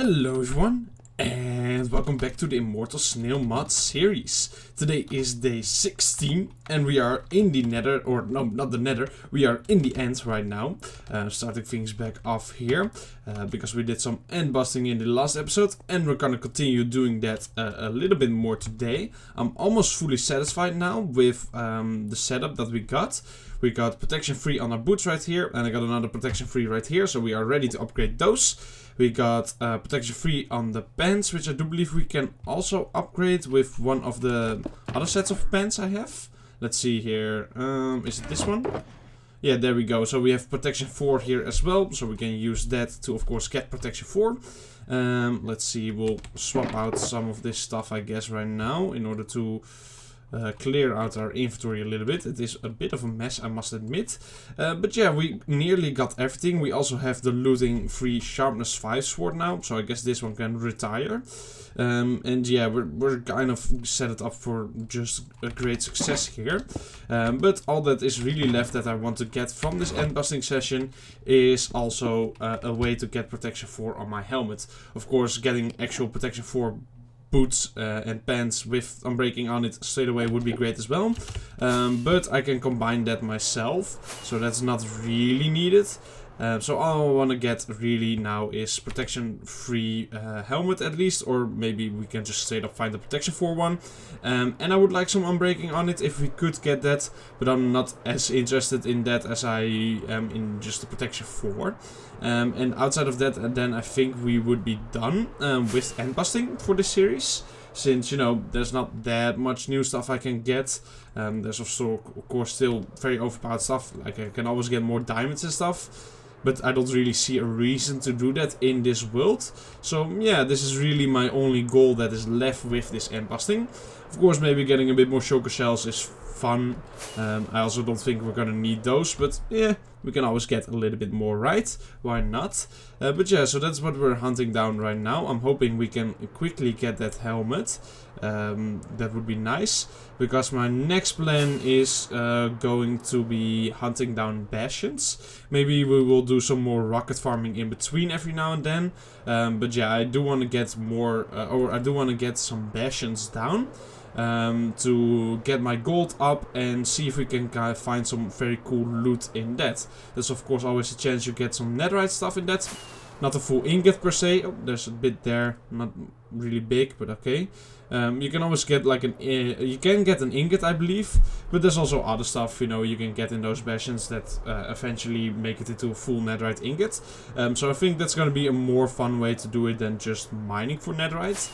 Hello everyone, and welcome back to the Immortal Snail mod series. Today is day 16, and we are in the nether, or no, not the nether, we are in the end right now. Starting things back off here, because we did some end busting in the last episode, and we're gonna continue doing that a little bit more today. I'm almost fully satisfied now with the setup that we got. We got protection 3 on our boots right here, and I got another protection 3 right here, so we are ready to upgrade those. We got protection 3 on the pants, which I do believe we can also upgrade with one of the other sets of pants I have. Let's see here, is it this one? Yeah, there we go. So we have protection 4 here as well, so we can use that to of course get protection 4. Let's see, we'll swap out some of this stuff I guess right now in order to clear out our inventory a little bit. It is a bit of a mess, I must admit. But yeah, we nearly got everything. We also have the looting 3 sharpness 5 sword now, so I guess this one can retire. And yeah, we're kind of set it up for just a great success here. But all that is really left that I want to get from this end busting session is also a way to get protection 4 on my helmet. Of course, getting actual protection 4 boots and pants with unbreaking on it straight away would be great as well, but I can combine that myself, so that's not really needed. So all I want to get really now is protection 3 helmet at least, or maybe we can just straight up find the protection 4 one. And I would like some unbreaking on it if we could get that, but I'm not as interested in that as I am in just the protection 4. And outside of that, then I think we would be done with end busting for this series. Since, you know, there's not that much new stuff I can get. There's also, of course, still very overpowered stuff. Like I can always get more diamonds and stuff. But I don't really see a reason to do that in this world. So yeah, this is really my only goal that is left with this end busting. Of course, maybe getting a bit more shulker shells is fun. I also don't think we're gonna need those, but yeah, we can always get a little bit more, right? Why not? But yeah, so that's what we're hunting down right now. I'm hoping we can quickly get that helmet. That would be nice, because my next plan is going to be hunting down bastions. Maybe we will do some more rocket farming in between every now and then. But yeah, I do want to get more, or I do want to get some bastions down. To get my gold up and see if we can find some very cool loot in that. There's of course always a chance you get some netherite stuff in that. Not a full ingot per se. Oh, there's a bit there, not really big, but okay. You can always get like you can get an ingot, I believe, but there's also other stuff, you know, you can get in those bastions that eventually make it into a full netherite ingot. So I think that's gonna be a more fun way to do it than just mining for netherite.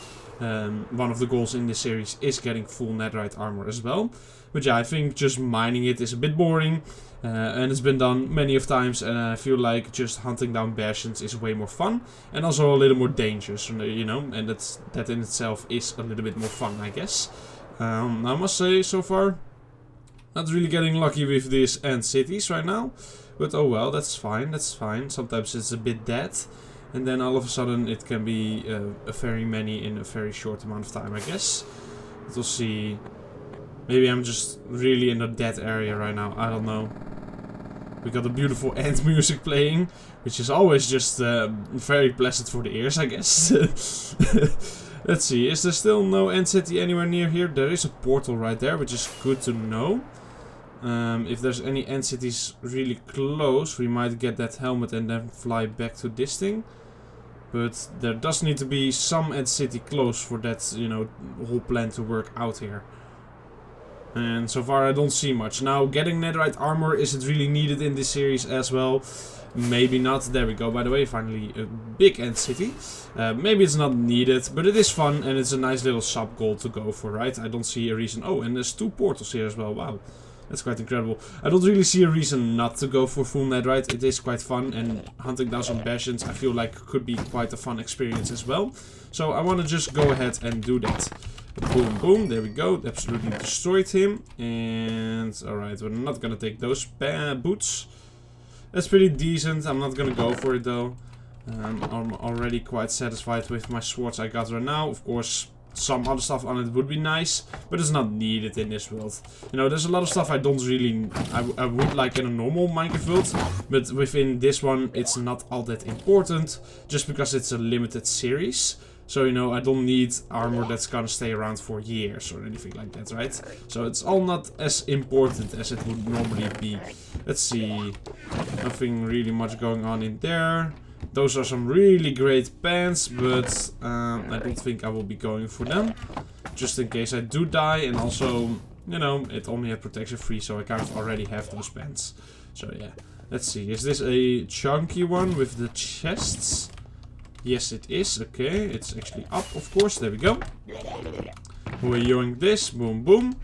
One of the goals in this series is getting full netherite armor as well. But yeah, I think just mining it is a bit boring. And it's been done many of times, and I feel like just hunting down bastions is way more fun. And also a little more dangerous, you know, and that in itself is a little bit more fun, I guess. I must say, so far, not really getting lucky with these end cities right now. But oh well, that's fine, that's fine. Sometimes it's a bit dead. And then all of a sudden it can be a very many in a very short amount of time, I guess. We'll see. Maybe I'm just really in a dead area right now, I don't know. We got a beautiful end music playing, which is always just very pleasant for the ears, I guess. Let's see, is there still no end city anywhere near here? There is a portal right there, which is good to know. If there's any end cities really close, we might get that helmet and then fly back to this thing. But there does need to be some end city close for that, you know, whole plan to work out here. And so far I don't see much. Now, getting netherite armor, is it really needed in this series as well? Maybe not. There we go, by the way, finally a big end city. Maybe it's not needed, but it is fun and it's a nice little sub goal to go for, right? I don't see a reason. Oh, and there's 2 portals here as well, wow. That's quite incredible. I don't really see a reason not to go for full netherite. It is quite fun, and hunting down some bastions I feel like could be quite a fun experience as well. So I want to just go ahead and do that. Boom, boom, there we go. Absolutely destroyed him. And alright, we're not gonna take those boots. That's pretty decent. I'm not gonna go for it though. I'm already quite satisfied with my swords I got right now. Of course, some other stuff on it would be nice, but it's not needed in this world. You know, there's a lot of stuff I don't really... I would like in a normal Minecraft world, but within this one it's not all that important, just because it's a limited series. So, you know, I don't need armor that's gonna stay around for years or anything like that, right? So it's all not as important as it would normally be. Let's see. Nothing really much going on in there. Those are some really great pants, but I don't think I will be going for them. Just in case I do die, and also, you know, it only had protection 3, so I kind of already have those pants. So yeah, let's see. Is this a chunky one with the chests? Yes, it is. Okay, it's actually up, of course. There we go. We're doing this. Boom, boom.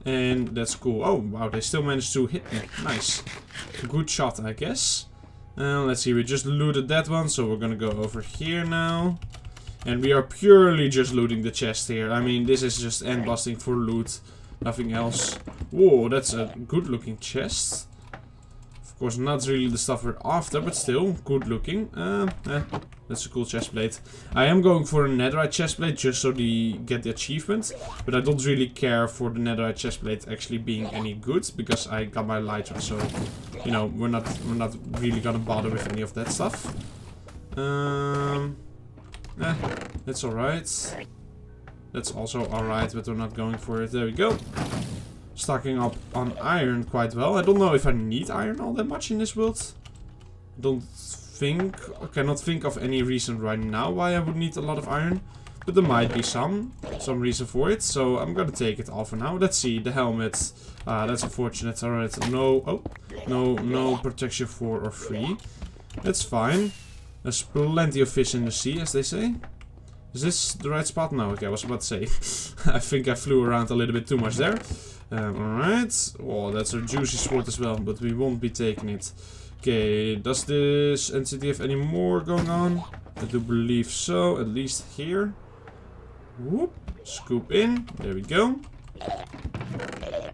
And that's cool. Oh, wow, they still managed to hit me. Nice. Good shot, I guess. Let's see, we just looted that one, so we're gonna go over here now. And we are purely just looting the chest here. I mean, this is just end busting for loot. Nothing else. Whoa, that's a good looking chest. Of course, not really the stuff we're after, but still, good looking. That's a cool chest plate. I am going for a netherite chest plate just so they get the achievement. But I don't really care for the netherite chest plate actually being any good, because I got my elytra, so you know, we're not really gonna bother with any of that stuff. That's alright. That's also alright, but we're not going for it. There we go. Stocking up on iron quite well. I don't know if I need iron all that much in this world. I cannot think of any reason right now why I would need a lot of iron. But there might be some reason for it. So I'm gonna take it all for now. Let's see, the helmet. That's unfortunate. Alright, no protection 4 or 3. That's fine. There's plenty of fish in the sea, as they say. Is this the right spot? No, okay, I was about to say. I think I flew around a little bit too much there. Alright. Oh, that's a juicy sword as well, but we won't be taking it. Okay, does this entity have any more going on? I do believe so, at least here. Whoop, scoop in. There we go.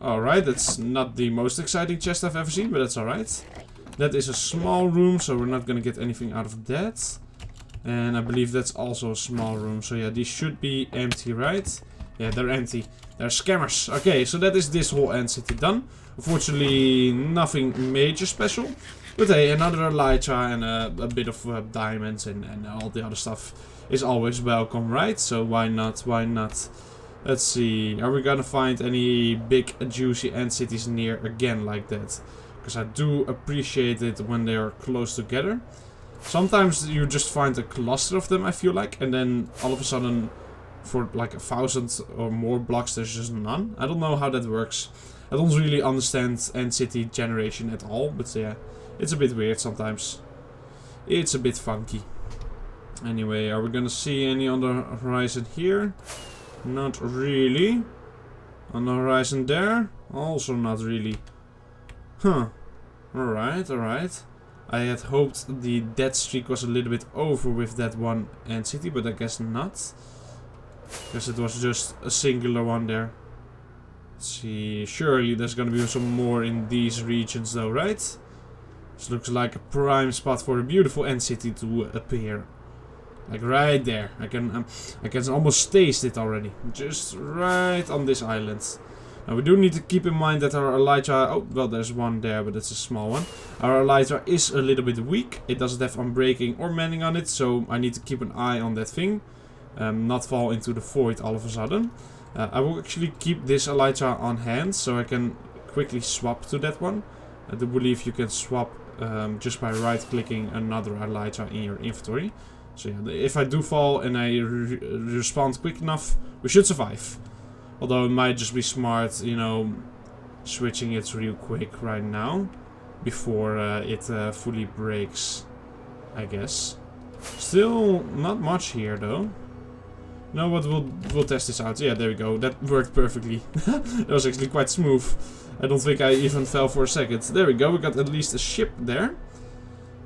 Alright, that's not the most exciting chest I've ever seen, but that's alright. That is a small room, so we're not gonna get anything out of that. And I believe that's also a small room. So yeah, these should be empty, right? Yeah, they're empty. They're scammers. Okay, so that is this whole entity done. Unfortunately, nothing major special. But hey, another elytra and a bit of diamonds and all the other stuff is always welcome, right? So why not? Why not? Let's see. Are we gonna find any big juicy entities near again like that? Because I do appreciate it when they are close together. Sometimes you just find a cluster of them, I feel like, and then all of a sudden, for like 1,000 or more blocks, there's just none. I don't know how that works. I don't really understand entity generation at all, but yeah, it's a bit weird sometimes. It's a bit funky. Anyway, are we gonna see any on the horizon here? Not really. On the horizon there? Also not really. Huh. Alright, alright. I had hoped the death streak was a little bit over with that one entity, but I guess not. Guess it was just a singular one there. Let's see, surely there's gonna be some more in these regions though, right? This looks like a prime spot for a beautiful entity to appear. Like right there. I can almost taste it already. Just right on this island. Now we do need to keep in mind that our elytra... Oh, well, there's one there, but it's a small one. Our elytra is a little bit weak. It doesn't have unbreaking or mending on it, so I need to keep an eye on that thing. Not fall into the void all of a sudden. I will actually keep this elytra on hand, so I can quickly swap to that one. I do believe you can swap just by right-clicking another elytra in your inventory. So yeah, if I do fall and I respond quick enough, we should survive. Although it might just be smart, you know, switching it real quick right now. Before it fully breaks, I guess. Still not much here though. No, but we'll test this out. Yeah, there we go. That worked perfectly. That was actually quite smooth. I don't think I even fell for a second. There we go. We got at least a ship there.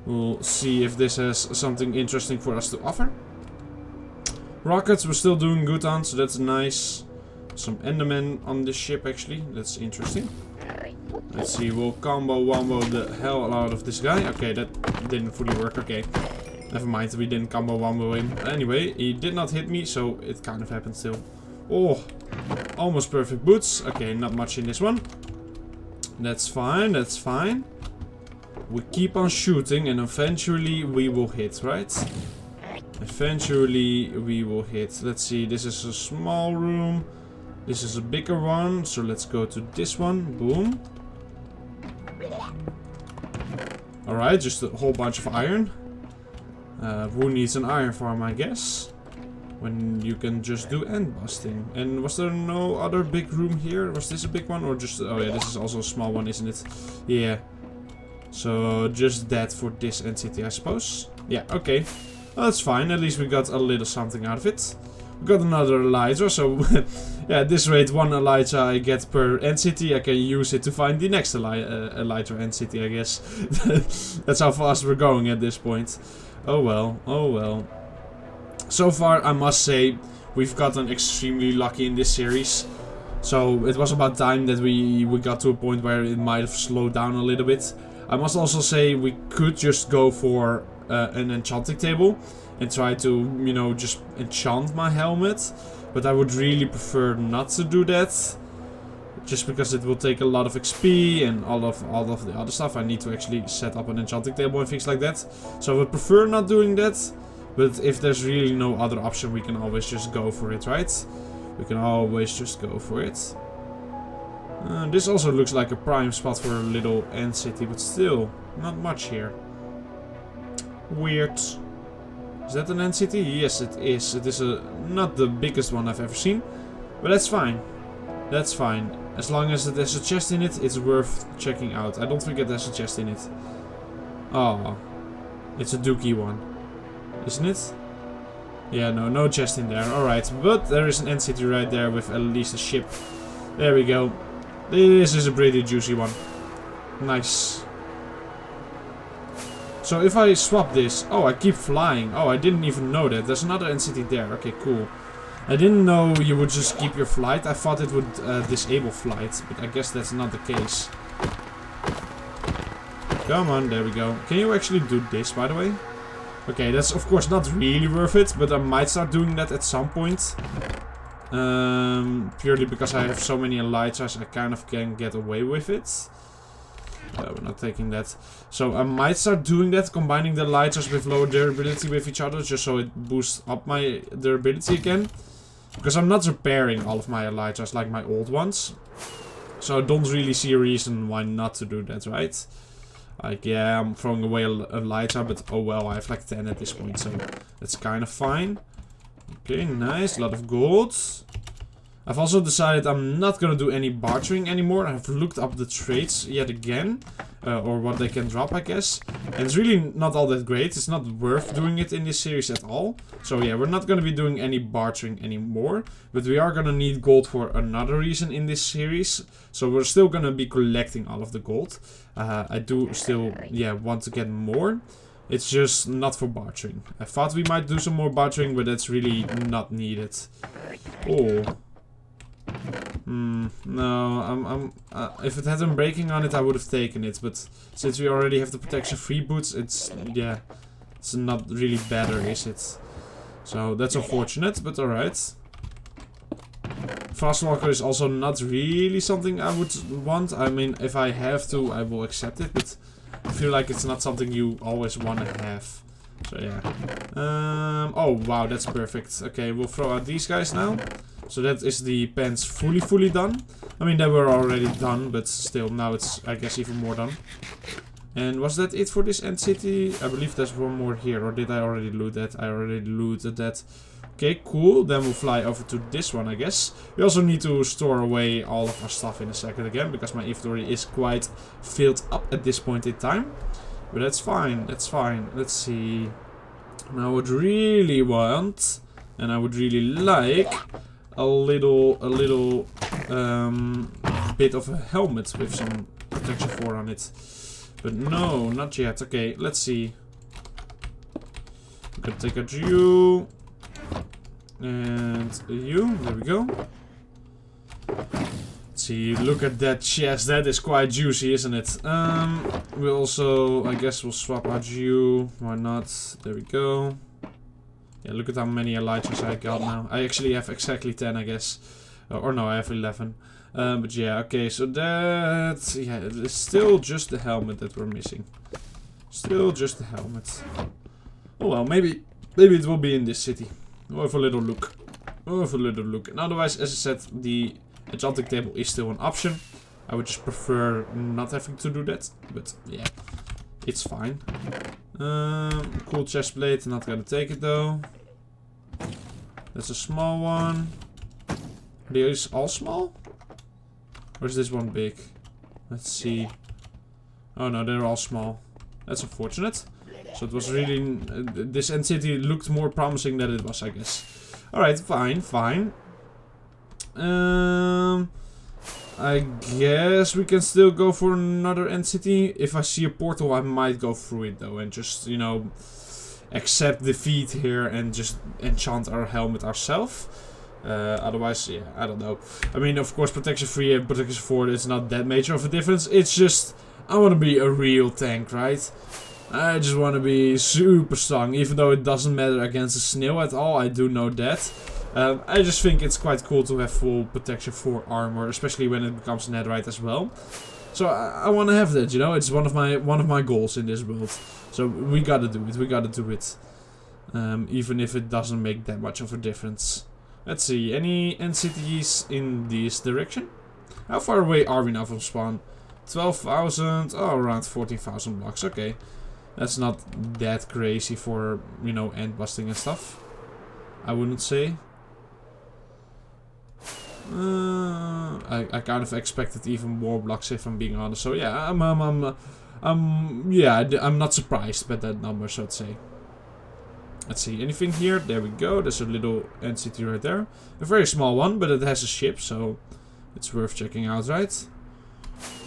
We'll see if this has something interesting for us to offer. Rockets we're still doing good on, so that's nice. Some endermen on this ship actually. That's interesting. Let's see, we'll combo-wombo the hell out of this guy. Okay, that didn't fully work. Okay. Never mind, we didn't combo-wombo him. Anyway, he did not hit me, so it kind of happened still. Oh, almost perfect boots. Okay, not much in this one. That's fine, that's fine. We keep on shooting and eventually we will hit, right? Eventually we will hit. Let's see, this is a small room. This is a bigger one, so let's go to this one. Boom. Alright, just a whole bunch of iron. Who needs an iron farm, I guess? When you can just do end busting. And was there no other big room here? Was this a big one or just... Oh yeah, this is also a small one, isn't it? Yeah. So just that for this entity, I suppose. Yeah, okay. Well, that's fine. At least we got a little something out of it. We got another elytra, so... yeah, at this rate, one elytra I get per entity. I can use it to find the next elytra entity, I guess. That's how fast we're going at this point. Oh well, oh well. So far, I must say, we've gotten extremely lucky in this series. So, it was about time that we got to a point where it might have slowed down a little bit. I must also say, we could just go for an enchanting table and try to, you know, just enchant my helmet. But I would really prefer not to do that. Just because it will take a lot of XP and all of the other stuff. I need to actually set up an enchanting table and things like that. So I would prefer not doing that. But if there's really no other option, we can always just go for it, right? We can always just go for it. This also looks like a prime spot for a little end city, but still, not much here. Weird. Is that an end city? Yes, it is. It is not the biggest one I've ever seen, but that's fine. That's fine. As long as there's a chest in it, it's worth checking out. I don't think it has a chest in it. Oh, it's a dookie one. Isn't it? Yeah, no chest in there. Alright, but there is an end city right there with at least a ship. There we go. This is a pretty juicy one. Nice. So if I swap this... Oh, I keep flying. Oh, I didn't even know that. There's another end city there. Okay, cool. I didn't know you would just keep your flight. I thought it would disable flight, but I guess that's not the case. Come on, there we go. Can you actually do this, by the way? Okay, that's of course not really worth it, but I might start doing that at some point. Purely because I have so many elytras, I kind of can get away with it. We're not taking that. So I might start doing that, combining the elytras with lower durability with each other, just so it boosts up my durability again. Because I'm not repairing all of my elytras like my old ones. So I don't really see a reason why not to do that, right? Like, yeah, I'm throwing away a elytra, but oh well, I have like 10 at this point, so that's kind of fine. Okay, nice, a lot of gold. I've also decided I'm not gonna do any bartering anymore. I've looked up the trades yet again, or what they can drop, I guess. And it's really not all that great. It's not worth doing it in this series at all. So yeah, we're not gonna be doing any bartering anymore. But we are gonna need gold for another reason in this series. So we're still gonna be collecting all of the gold. I do still, yeah, want to get more. It's just not for bartering. I thought we might do some more bartering, but that's really not needed. Oh. No, if it had breaking on it, I would have taken it. But since we already have the protection 3 boots, it's, yeah, it's not really better, is it? So that's unfortunate, but alright. Fast walker is also not really something I would want. I mean, if I have to, I will accept it, but I feel like it's not something you always want to have. So yeah. Oh wow, that's perfect. Okay, we'll throw out these guys now. So that is the pants fully done. I mean, they were already done, but still, now it's, I guess, even more done. And was that it for this end city? I believe there's one more here, or did I already loot that? I already looted that. Okay, cool. Then we'll fly over to this one, I guess. We also need to store away all of our stuff in a second again, because my inventory is quite filled up at this point in time. But that's fine, that's fine. Let's see. And I would really want, and I would really like, a little bit of a helmet with some protection 4 on it. But no, not yet. Okay, let's see. We can take out you. And you. There we go. Let's see, look at that chest. That is quite juicy, isn't it? We'll also, I guess we'll swap out you. Why not? There we go. Yeah, look at how many elytras I got now. I actually have exactly 10, I guess. Or no, I have 11. But yeah, okay, so that... Yeah, it's still just the helmet that we're missing. Still just the helmet. Oh well, maybe it will be in this city. We'll have a little look. We'll have a little look. And otherwise, as I said, the enchanting table is still an option. I would just prefer not having to do that. But yeah, it's fine. Cool chest plate, not gonna take it though. That's a small one. Are these all small? Or is this one big? Let's see. Oh no, they're all small. That's unfortunate. So it was really... this end city looked more promising than it was, I guess. Alright, fine, fine. I guess we can still go for another end city. If I see a portal, I might go through it though. And just, you know, accept defeat here and just enchant our helmet ourselves. Otherwise, yeah, I don't know. I mean, of course, protection 3 and protection 4, it's not that major of a difference. It's just, I want to be a real tank, right? I just want to be super strong, even though it doesn't matter against a snail at all, I do know that. I just think it's quite cool to have full protection 4 armor, especially when it becomes netherite as well. So I want to have that, you know, it's one of my goals in this world. So we gotta do it, we gotta do it. Even if it doesn't make that much of a difference. Let's see, any end cities in this direction? How far away are we now from spawn? 12,000, oh, around 14,000 blocks, okay. That's not that crazy for, you know, end busting and stuff. I wouldn't say. I kind of expected even more blocks if I'm being honest. So yeah, I'm not surprised by that number, so to say. Let's see, anything here? There we go. There's a little end city right there. A very small one, but it has a ship, so it's worth checking out, right?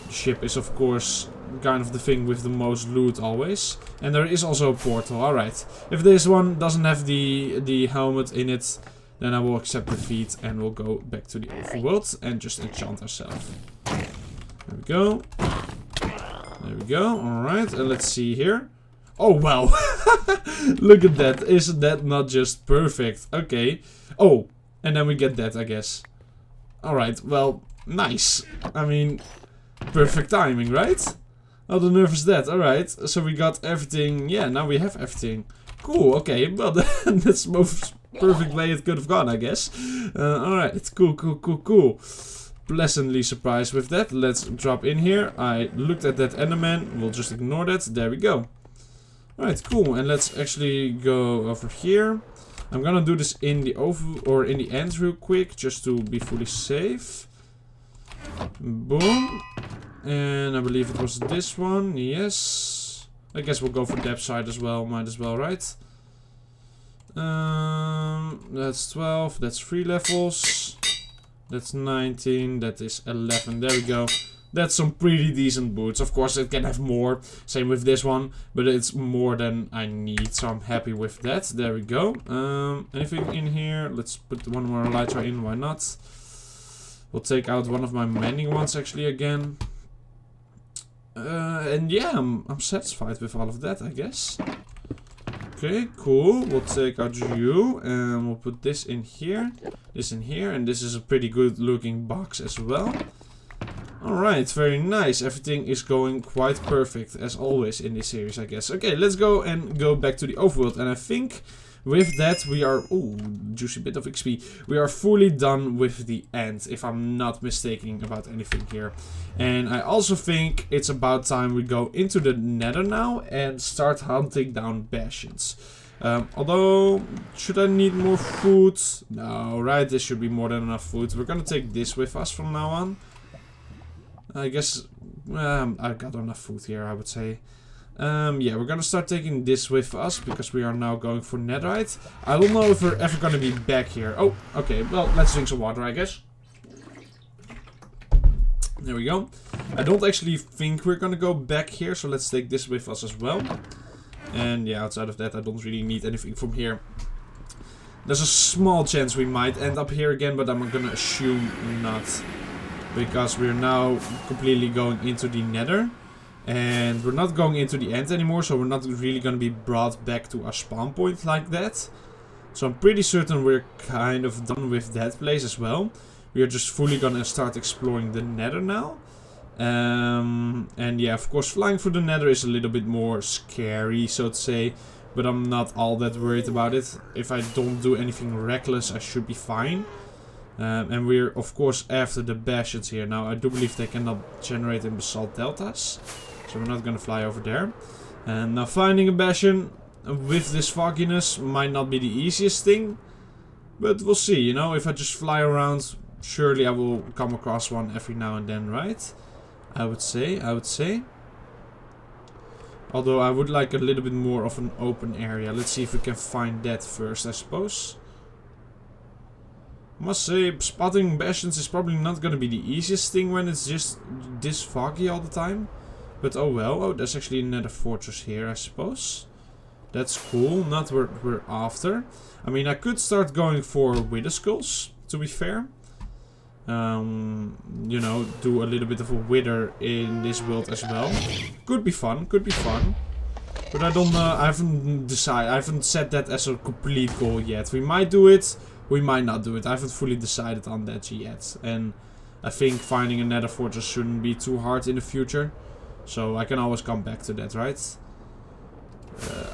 The ship is, of course, kind of the thing with the most loot always. And there is also a portal. Alright. If this one doesn't have the helmet in it, then I will accept defeat and we'll go back to the overworld and just enchant ourselves. There we go. There we go. Alright, and let's see here. Oh, wow. Look at that. Isn't that not just perfect? Okay. Oh, and then we get that, I guess. Alright, well, nice. I mean, perfect timing, right? How the nerve is that? Alright, so we got everything. Yeah, now we have everything. Cool, okay. Well, that's the most perfect way it could have gone, I guess. Alright, cool, cool, cool, cool. Pleasantly surprised with that. Let's drop in here. I looked at that Enderman. We'll just ignore that. There we go. Alright, cool. And let's actually go over here. I'm gonna do this in the in the end real quick, just to be fully safe. Boom. And I believe it was this one. Yes. I guess we'll go for depth side as well. Might as well, right? That's 12. That's 3 levels. That's 19. That is 11. There we go. That's some pretty decent boots. Of course, it can have more. Same with this one. But it's more than I need. So I'm happy with that. There we go. Anything in here? Let's put one more elytra in. Why not? We'll take out one of my mending ones actually again. And yeah, I'm satisfied with all of that, I guess. Okay, cool. We'll take out you and we'll put this in here. This in here. And this is a pretty good looking box as well. Alright, very nice. Everything is going quite perfect, as always in this series, I guess. Okay, let's go back to the overworld. And I think with that we are... Ooh, juicy bit of XP. We are fully done with the end, if I'm not mistaken about anything here. And I also think it's about time we go into the nether now and start hunting down bastions. Although, should I need more food? No, right? This should be more than enough food. We're gonna take this with us from now on. I guess I've got enough food here, I would say. Yeah, we're gonna start taking this with us because we are now going for netherite. I don't know if we're ever gonna be back here. Oh, okay. Well, let's drink some water, I guess. There we go. I don't actually think we're gonna go back here, so let's take this with us as well. And yeah, outside of that, I don't really need anything from here. There's a small chance we might end up here again, but I'm gonna assume not. Because we're now completely going into the nether. And we're not going into the end anymore, so we're not really going to be brought back to our spawn point like that. So I'm pretty certain we're kind of done with that place as well. We are just fully gonna start exploring the nether now. And yeah, of course, flying through the nether is a little bit more scary, so to say. But I'm not all that worried about it. If I don't do anything reckless, I should be fine. And we're, of course, after the bastions here. Now, I do believe they cannot generate in basalt deltas. So we're not gonna fly over there. And now finding a bastion with this fogginess might not be the easiest thing. But we'll see, you know. If I just fly around, surely I will come across one every now and then, right? I would say. Although I would like a little bit more of an open area. Let's see if we can find that first, I suppose. I must say, spotting bastions is probably not going to be the easiest thing when it's just this foggy all the time. But oh well. Oh, there's actually another fortress here, I suppose. That's cool. Not what we're after. I mean, I could start going for wither skulls, to be fair. You know, do a little bit of a wither in this world as well. Could be fun, But I don't I haven't decided, I haven't set that as a complete goal yet. We might do it, we might not do it. I haven't fully decided on that yet. And I think finding a nether fortress shouldn't be too hard in the future. So I can always come back to that, right?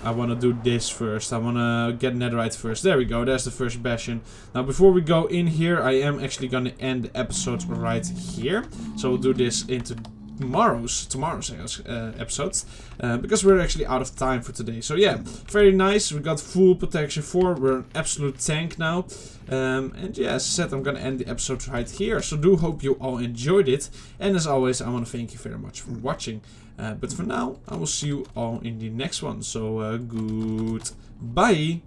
I want to do this first. I want to get netherite first. There we go. There's the first bastion. Now, before we go in here, I am actually going to end the episode right here. So we'll do this into tomorrow's episodes. Because we're actually out of time for today. So yeah, very nice. We got full protection 4. We're an absolute tank now. And yeah, as I said, I'm going to end the episode right here. So do hope you all enjoyed it. And as always, I want to thank you very much for watching. But for now, I will see you all in the next one. So, goodbye.